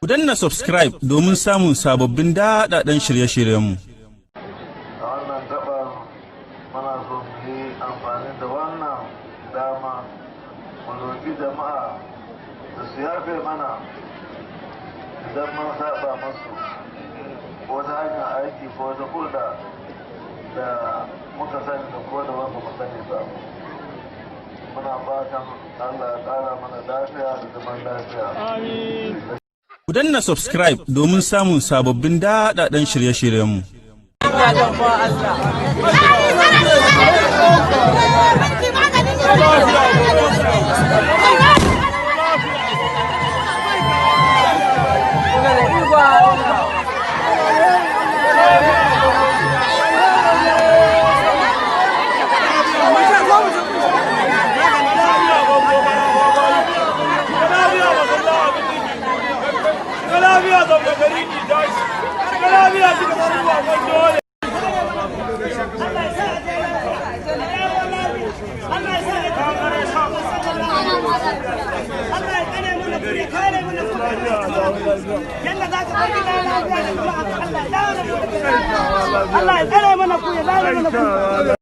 Ku danna subscribe domin samun sababbin daɗaɗɗen shirye-shiryenmu. A wannan gabar muna so mu yi amfani da wannan dama mu roƙi jama'a da su yafe mana idan mun saba masu ko ta hanyar aiki ko ta hulɗa da muka sani da ko da wanda mu sani ba. Muna fatan Allah ya ƙara mana lafiya da zaman lafiya. Ku danna subscribe domin samun sababbin daɗaɗɗen shirye-shiryenmu. Allah ya kare mana ku ya